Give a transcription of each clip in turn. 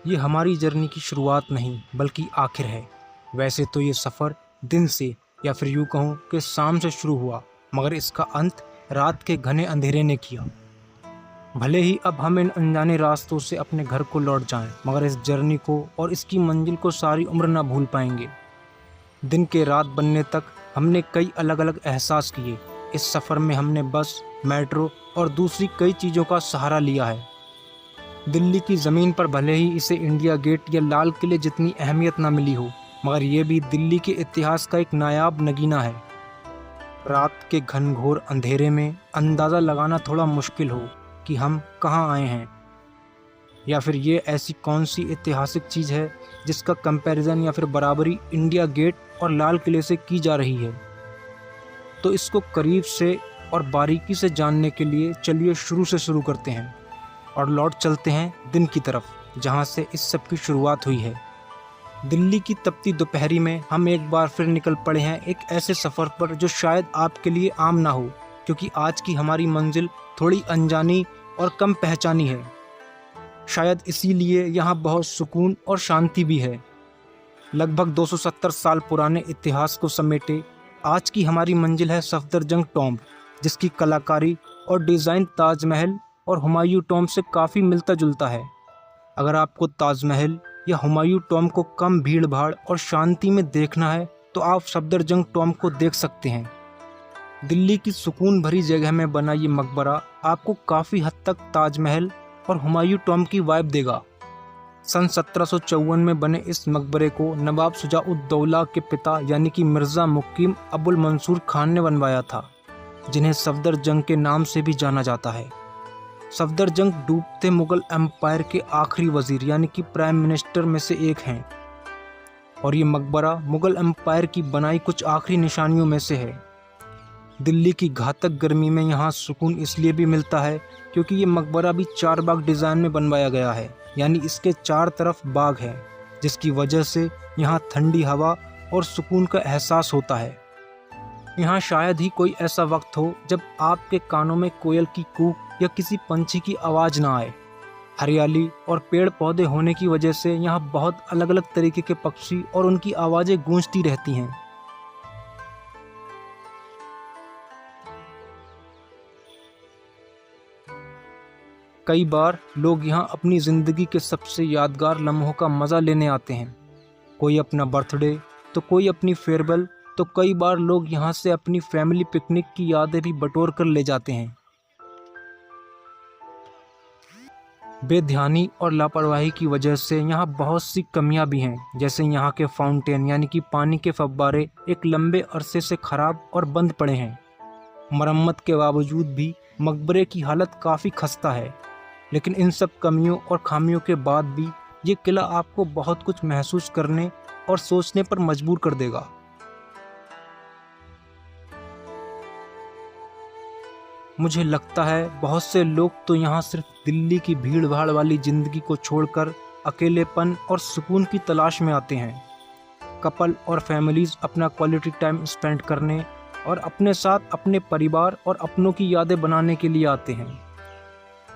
ये हमारी जर्नी की शुरुआत नहीं बल्कि आखिर है। वैसे तो ये सफ़र दिन से या फिर यूँ कहूँ कि शाम से शुरू हुआ, मगर इसका अंत रात के घने अंधेरे ने किया। भले ही अब हम इन अनजाने रास्तों से अपने घर को लौट जाएं, मगर इस जर्नी को और इसकी मंजिल को सारी उम्र ना भूल पाएंगे। दिन के रात बनने तक हमने कई अलग अलग एहसास किए। इस सफ़र में हमने बस, मेट्रो और दूसरी कई चीज़ों का सहारा लिया है। दिल्ली की ज़मीन पर भले ही इसे इंडिया गेट या लाल किले जितनी अहमियत न मिली हो, मगर ये भी दिल्ली के इतिहास का एक नायाब नगीना है। रात के घनघोर अंधेरे में अंदाज़ा लगाना थोड़ा मुश्किल हो कि हम कहाँ आए हैं, या फिर ये ऐसी कौन सी ऐतिहासिक चीज़ है जिसका कंपैरिजन या फिर बराबरी इंडिया गेट और लाल किले से की जा रही है। तो इसको करीब से और बारीकी से जानने के लिए चलिए शुरू करते हैं और लौट चलते हैं दिन की तरफ, जहाँ से इस सब की शुरुआत हुई है। दिल्ली की तपती दोपहरी में हम एक बार फिर निकल पड़े हैं एक ऐसे सफ़र पर जो शायद आपके लिए आम ना हो, क्योंकि आज की हमारी मंजिल थोड़ी अनजानी और कम पहचानी है। शायद इसीलिए यहाँ बहुत सुकून और शांति भी है। लगभग 270 साल पुराने इतिहास को समेटे आज की हमारी मंजिल है सफदरजंग टॉम्ब, जिसकी कलाकारी और डिज़ाइन ताजमहल और हुमायूं टॉम्ब से काफ़ी मिलता जुलता है। अगर आपको ताजमहल या हुमायूं टॉम्ब को कम भीड़ भाड़ और शांति में देखना है तो आप सफदरजंग टॉम्ब को देख सकते हैं। दिल्ली की सुकून भरी जगह में बना ये मकबरा आपको काफ़ी हद तक ताजमहल और हुमायूं टॉम्ब की वाइब देगा। सन 1754 में बने इस मकबरे को नवाब शुजा-उद-दौला के पिता यानी कि मिर्ज़ा मुकीम अबुल मंसूर खान ने बनवाया था, जिन्हें सफदरजंग के नाम से भी जाना जाता है। सफदरजंग डूबते मुग़ल एम्पायर के आखिरी वज़ीर यानी कि प्राइम मिनिस्टर में से एक हैं, और ये मकबरा मुग़ल एम्पायर की बनाई कुछ आखिरी निशानियों में से है। दिल्ली की घातक गर्मी में यहाँ सुकून इसलिए भी मिलता है क्योंकि ये मकबरा भी 4 बाग डिज़ाइन में बनवाया गया है, यानी इसके 4 तरफ बाग हैं, जिसकी वजह से यहाँ ठंडी हवा और सुकून का एहसास होता है। यहाँ शायद ही कोई ऐसा वक्त हो जब आपके कानों में कोयल की कूक या किसी पंछी की आवाज़ ना आए। हरियाली और पेड़ पौधे होने की वजह से यहाँ बहुत अलग अलग तरीके के पक्षी और उनकी आवाज़ें गूंजती रहती हैं। कई बार लोग यहाँ अपनी ज़िंदगी के सबसे यादगार लम्हों का मज़ा लेने आते हैं। कोई अपना बर्थडे, तो कोई अपनी फेयरवेल, तो कई बार लोग यहाँ से अपनी फैमिली पिकनिक की यादें भी बटोर कर ले जाते हैं। बेध्यानी और लापरवाही की वजह से यहाँ बहुत सी कमियां भी हैं, जैसे यहाँ के फाउंटेन यानी कि पानी के फव्वारे एक लंबे अरसे से ख़राब और बंद पड़े हैं। मरम्मत के बावजूद भी मकबरे की हालत काफ़ी खस्ता है, लेकिन इन सब कमियों और खामियों के बाद भी ये किला आपको बहुत कुछ महसूस करने और सोचने पर मजबूर कर देगा। मुझे लगता है बहुत से लोग तो यहाँ सिर्फ दिल्ली की भीड़ भाड़ वाली ज़िंदगी को छोड़कर अकेलेपन और सुकून की तलाश में आते हैं। कपल और फैमिलीज़ अपना क्वालिटी टाइम स्पेंड करने और अपने साथ अपने परिवार और अपनों की यादें बनाने के लिए आते हैं।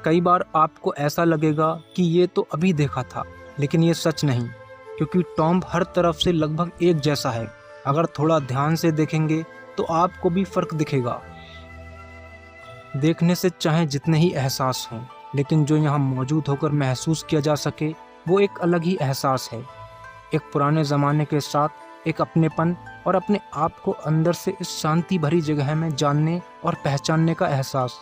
कई बार आपको ऐसा लगेगा कि ये तो अभी देखा था, लेकिन ये सच नहीं, क्योंकि टॉम्ब हर तरफ से लगभग एक जैसा है। अगर थोड़ा ध्यान से देखेंगे तो आपको भी फ़र्क दिखेगा। देखने से चाहे जितने ही एहसास हों, लेकिन जो यहाँ मौजूद होकर महसूस किया जा सके वो एक अलग ही एहसास है। एक पुराने ज़माने के साथ एक अपनेपन और अपने आप को अंदर से इस शांति भरी जगह में जानने और पहचानने का एहसास।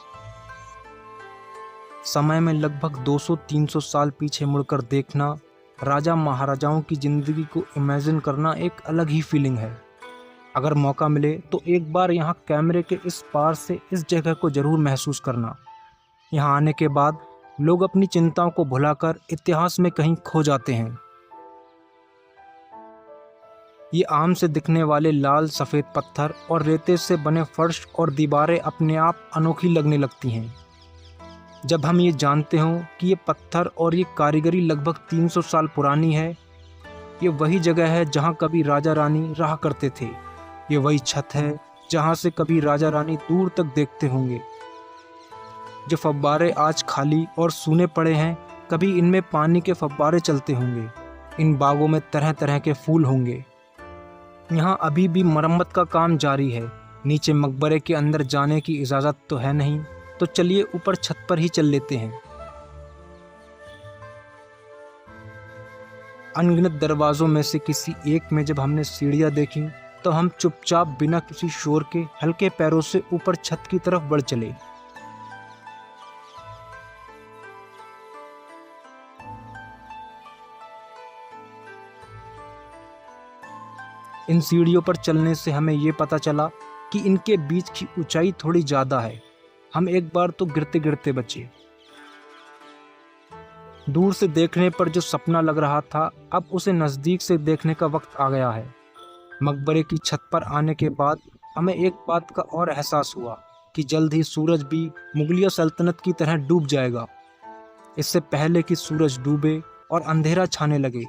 समय में लगभग 200-300 साल पीछे मुड़कर देखना, राजा महाराजाओं की ज़िंदगी को इमेजिन करना एक अलग ही फीलिंग है। अगर मौका मिले तो एक बार यहाँ कैमरे के इस पार से इस जगह को ज़रूर महसूस करना। यहाँ आने के बाद लोग अपनी चिंताओं को भुलाकर इतिहास में कहीं खो जाते हैं। ये आम से दिखने वाले लाल सफ़ेद पत्थर और रेते से बने फर्श और दीवारें अपने आप अनोखी लगने लगती हैं जब हम ये जानते हों कि ये पत्थर और ये कारीगरी लगभग 300 साल पुरानी है। ये वही जगह है जहाँ कभी राजा रानी रहा करते थे। ये वही छत है जहाँ से कभी राजा रानी दूर तक देखते होंगे। जो फव्वारे आज खाली और सूने पड़े हैं, कभी इनमें पानी के फव्वारे चलते होंगे, इन बागों में तरह तरह के फूल होंगे। यहाँ अभी भी मरम्मत का काम जारी है। नीचे मकबरे के अंदर जाने की इजाज़त तो है नहीं, तो चलिए ऊपर छत पर ही चल लेते हैं। अनगिनत दरवाज़ों में से किसी एक में जब हमने सीढ़ियाँ देखी तो हम चुपचाप बिना किसी शोर के हल्के पैरों से ऊपर छत की तरफ बढ़ चले। इन सीढ़ियों पर चलने से हमें ये पता चला कि इनके बीच की ऊंचाई थोड़ी ज़्यादा है। हम एक बार तो गिरते गिरते बचे। दूर से देखने पर जो सपना लग रहा था, अब उसे नज़दीक से देखने का वक्त आ गया है। मकबरे की छत पर आने के बाद हमें एक बात का और एहसास हुआ कि जल्द ही सूरज भी मुगलिया सल्तनत की तरह डूब जाएगा। इससे पहले कि सूरज डूबे और अंधेरा छाने लगे,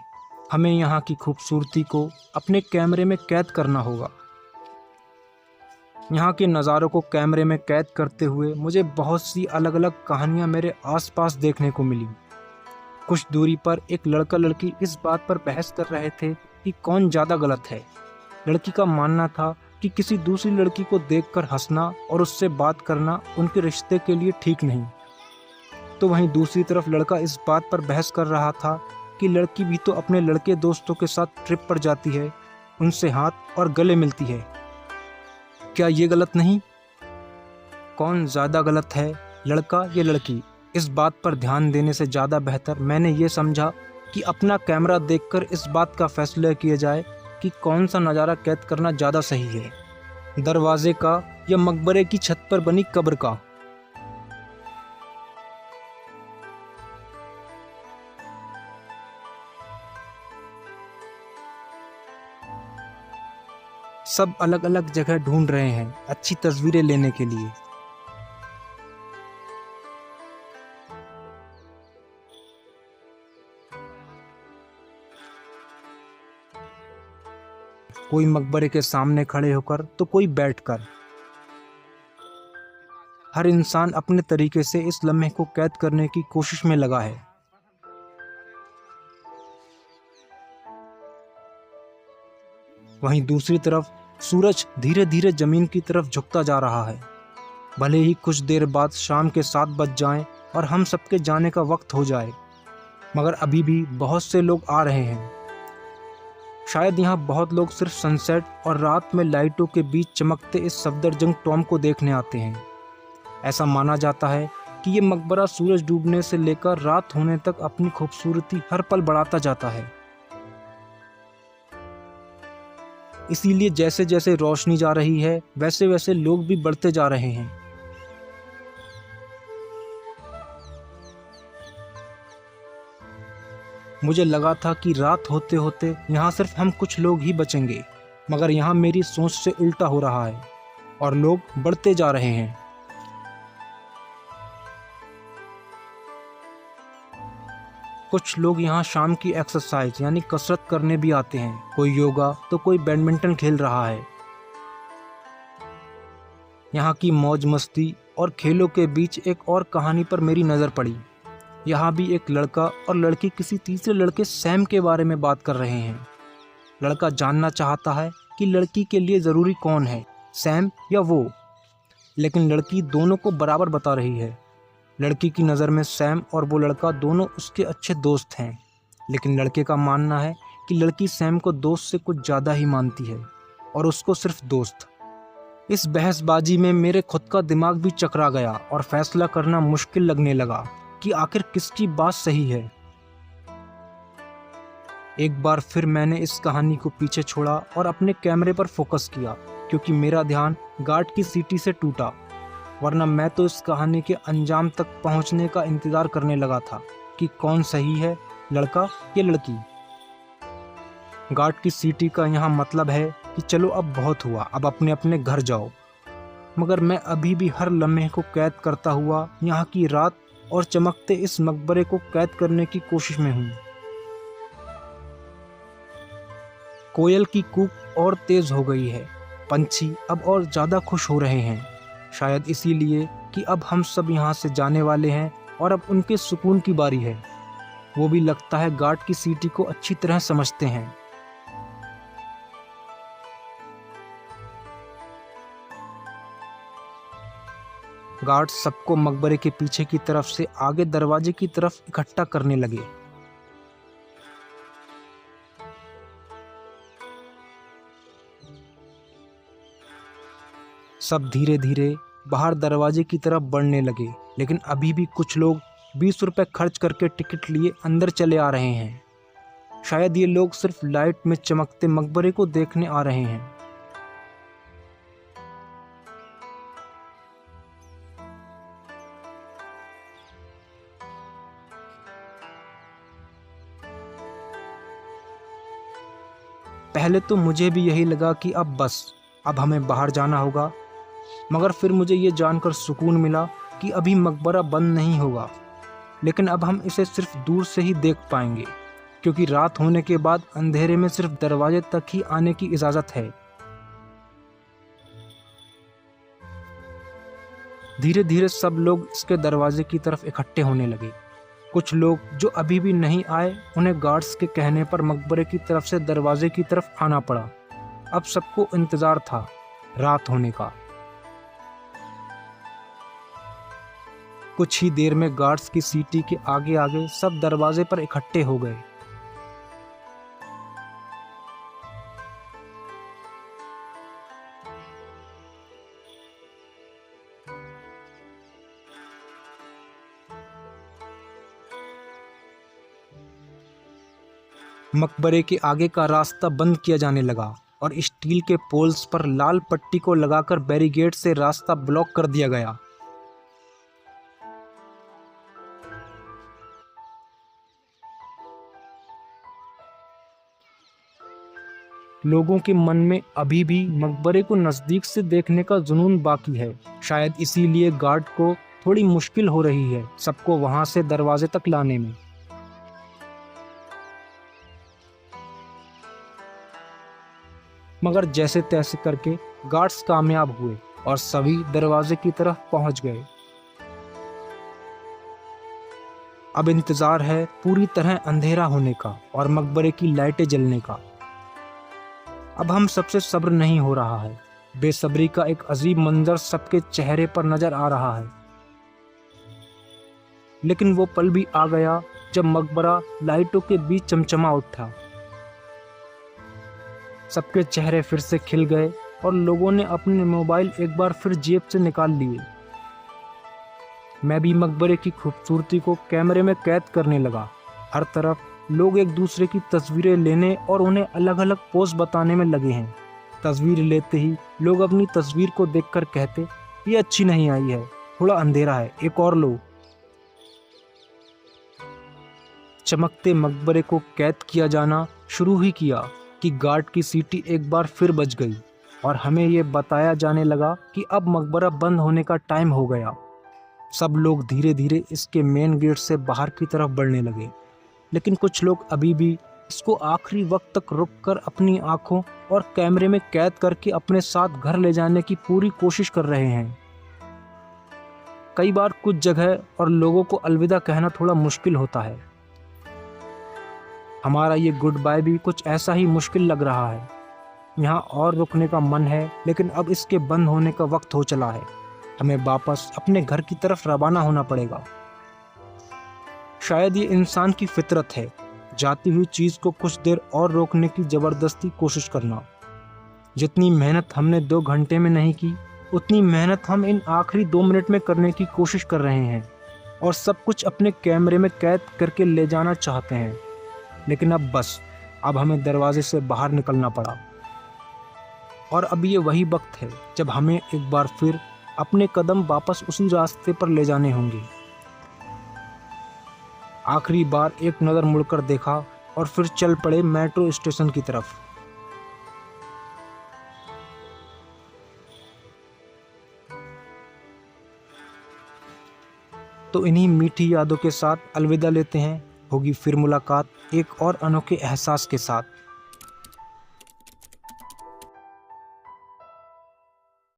हमें यहाँ की खूबसूरती को अपने कैमरे में कैद करना होगा। यहाँ के नज़ारों को कैमरे में कैद करते हुए मुझे बहुत सी अलग अलग कहानियाँ मेरे आसपास देखने को मिली। कुछ दूरी पर एक लड़का लड़की इस बात पर बहस कर रहे थे कि कौन ज़्यादा गलत है। लड़की का मानना था कि किसी दूसरी लड़की को देखकर हंसना और उससे बात करना उनके रिश्ते के लिए ठीक नहीं। तो वहीं दूसरी तरफ लड़का इस बात पर बहस कर रहा था कि लड़की भी तो अपने लड़के दोस्तों के साथ ट्रिप पर जाती है, उनसे हाथ और गले मिलती है। क्या ये गलत नहीं? कौन ज़्यादा गलत है, लड़का या लड़की? इस बात पर ध्यान देने से ज़्यादा बेहतर मैंने ये समझा कि अपना कैमरा देखकर इस बात का फैसला किया जाए कि कौन सा नज़ारा कैद करना ज़्यादा सही है, दरवाजे का या मकबरे की छत पर बनी कब्र का। सब अलग अलग जगह ढूंढ रहे हैं अच्छी तस्वीरें लेने के लिए। कोई मकबरे के सामने खड़े होकर तो कोई बैठकर। हर इंसान अपने तरीके से इस लम्हे को कैद करने की कोशिश में लगा है। वहीं दूसरी तरफ सूरज धीरे धीरे जमीन की तरफ झुकता जा रहा है। भले ही कुछ देर बाद शाम के 7 बज जाएं और हम सबके जाने का वक्त हो जाए, मगर अभी भी बहुत से लोग आ रहे हैं। शायद यहाँ बहुत लोग सिर्फ सनसेट और रात में लाइटों के बीच चमकते इस सफदरजंग टॉम को देखने आते हैं। ऐसा माना जाता है कि ये मकबरा सूरज डूबने से लेकर रात होने तक अपनी खूबसूरती हर पल बढ़ाता जाता है। इसीलिए जैसे जैसे रोशनी जा रही है, वैसे वैसे लोग भी बढ़ते जा रहे हैं। मुझे लगा था कि रात होते होते यहाँ सिर्फ हम कुछ लोग ही बचेंगे, मगर यहाँ मेरी सोच से उल्टा हो रहा है और लोग बढ़ते जा रहे हैं। कुछ लोग यहाँ शाम की एक्सरसाइज यानी कसरत करने भी आते हैं। कोई योगा तो कोई बैडमिंटन खेल रहा है। यहाँ की मौज मस्ती और खेलों के बीच एक और कहानी पर मेरी नज़र पड़ी। यहाँ भी एक लड़का और लड़की किसी तीसरे लड़के सैम के बारे में बात कर रहे हैं। लड़का जानना चाहता है कि लड़की के लिए ज़रूरी कौन है, सैम या वो, लेकिन लड़की दोनों को बराबर बता रही है। लड़की की नज़र में सैम और वो लड़का दोनों उसके अच्छे दोस्त हैं, लेकिन लड़के का मानना है कि लड़की सैम को दोस्त से कुछ ज़्यादा ही मानती है और उसको सिर्फ दोस्त। इस बहसबाजी में मेरे खुद का दिमाग भी चकरा गया और फैसला करना मुश्किल लगने लगा कि आखिर किसकी बात सही है। एक बार फिर मैंने इस कहानी को पीछे छोड़ा और अपने कैमरे पर फोकस किया, क्योंकि मेरा ध्यान गार्ड की सीटी से टूटा, वरना मैं तो इस कहानी के अंजाम तक पहुंचने का इंतज़ार करने लगा था कि कौन सही है, लड़का या लड़की। गार्ड की सीटी का यहाँ मतलब है कि चलो अब बहुत हुआ, अब अपने अपने घर जाओ। मगर मैं अभी भी हर लम्हे को कैद करता हुआ यहाँ की रात और चमकते इस मकबरे को कैद करने की कोशिश में हूँ। कोयल की कूक और तेज हो गई है, पंछी अब और ज़्यादा खुश हो रहे हैं, शायद इसीलिए कि अब हम सब यहाँ से जाने वाले हैं और अब उनके सुकून की बारी है। वो भी लगता है गार्ड की सीटी को अच्छी तरह समझते हैं। गार्ड सबको मकबरे के पीछे की तरफ से आगे दरवाजे की तरफ इकट्ठा करने लगे। सब धीरे धीरे बाहर दरवाजे की तरफ बढ़ने लगे, लेकिन अभी भी कुछ लोग 20 रुपए खर्च करके टिकट लिए अंदर चले आ रहे हैं। शायद ये लोग सिर्फ लाइट में चमकते मकबरे को देखने आ रहे हैं। पहले तो मुझे भी यही लगा कि अब हमें बाहर जाना होगा, मगर फिर मुझे ये जानकर सुकून मिला कि अभी मकबरा बंद नहीं होगा, लेकिन अब हम इसे सिर्फ दूर से ही देख पाएंगे, क्योंकि रात होने के बाद अंधेरे में सिर्फ दरवाजे तक ही आने की इजाज़त है। धीरे धीरे सब लोग इसके दरवाजे की तरफ इकट्ठे होने लगे। कुछ लोग जो अभी भी नहीं आए, उन्हें गार्ड्स के कहने पर मकबरे की तरफ से दरवाजे की तरफ आना पड़ा। अब सबको इंतज़ार था रात होने का। कुछ ही देर में गार्ड्स की सीटी के आगे आगे सब दरवाजे पर इकट्ठे हो गए। मकबरे के आगे का रास्ता बंद किया जाने लगा और स्टील के पोल्स पर लाल पट्टी को लगाकर बैरिकेड से रास्ता ब्लॉक कर दिया गया। लोगों के मन में अभी भी मकबरे को नज़दीक से देखने का जुनून बाकी है। शायद इसीलिए गार्ड को थोड़ी मुश्किल हो रही है सबको वहां से दरवाजे तक लाने में। मगर जैसे तैसे करके गार्ड्स कामयाब हुए और सभी दरवाजे की तरफ पहुंच गए। अब इंतजार है पूरी तरह अंधेरा होने का और मकबरे की लाइटें जलने का। अब हम सबसे सब्र नहीं हो रहा है। बेसब्री का एक अजीब मंजर सबके चेहरे पर नजर आ रहा है। लेकिन वो पल भी आ गया जब मकबरा लाइटों के बीच चमचमा उठा। सबके चेहरे फिर से खिल गए और लोगों ने अपने मोबाइल एक बार फिर जेब से निकाल लिए। मैं भी मकबरे की खूबसूरती को कैमरे में कैद करने लगा। हर तरफ लोग एक दूसरे की तस्वीरें लेने और उन्हें अलग अलग पोज बताने में लगे हैं। तस्वीर लेते ही लोग अपनी तस्वीर को देखकर कहते, ये अच्छी नहीं आई है, थोड़ा अंधेरा है, एक और लो। चमकते मकबरे को कैद किया जाना शुरू ही किया कि गार्ड की सीटी एक बार फिर बज गई और हमें ये बताया जाने लगा कि अब मकबरा बंद होने का टाइम हो गया। सब लोग धीरे धीरे इसके मेन गेट से बाहर की तरफ बढ़ने लगे, लेकिन कुछ लोग अभी भी इसको आखिरी वक्त तक रुककर अपनी आंखों और कैमरे में कैद करके अपने साथ घर ले जाने की पूरी कोशिश कर रहे हैं। कई बार कुछ जगह और लोगों को अलविदा कहना थोड़ा मुश्किल होता है। हमारा ये गुड बाय भी कुछ ऐसा ही मुश्किल लग रहा है। यहाँ और रुकने का मन है, लेकिन अब इसके बंद होने का वक्त हो चला है। हमें वापस अपने घर की तरफ रवाना होना पड़ेगा। शायद ये इंसान की फितरत है, जाती हुई चीज़ को कुछ देर और रोकने की ज़बरदस्ती कोशिश करना। जितनी मेहनत हमने 2 घंटे में नहीं की, उतनी मेहनत हम इन आखिरी 2 मिनट में करने की कोशिश कर रहे हैं और सब कुछ अपने कैमरे में कैद करके ले जाना चाहते हैं। लेकिन अब हमें दरवाजे से बाहर निकलना पड़ा और अब ये वही वक्त है जब हमें एक बार फिर अपने कदम वापस उसी रास्ते पर ले जाने होंगे। आखिरी बार एक नज़र मुड़कर देखा और फिर चल पड़े मेट्रो स्टेशन की तरफ। तो इन्हीं मीठी यादों के साथ अलविदा लेते हैं। होगी फिर मुलाकात एक और अनोखे एहसास के साथ।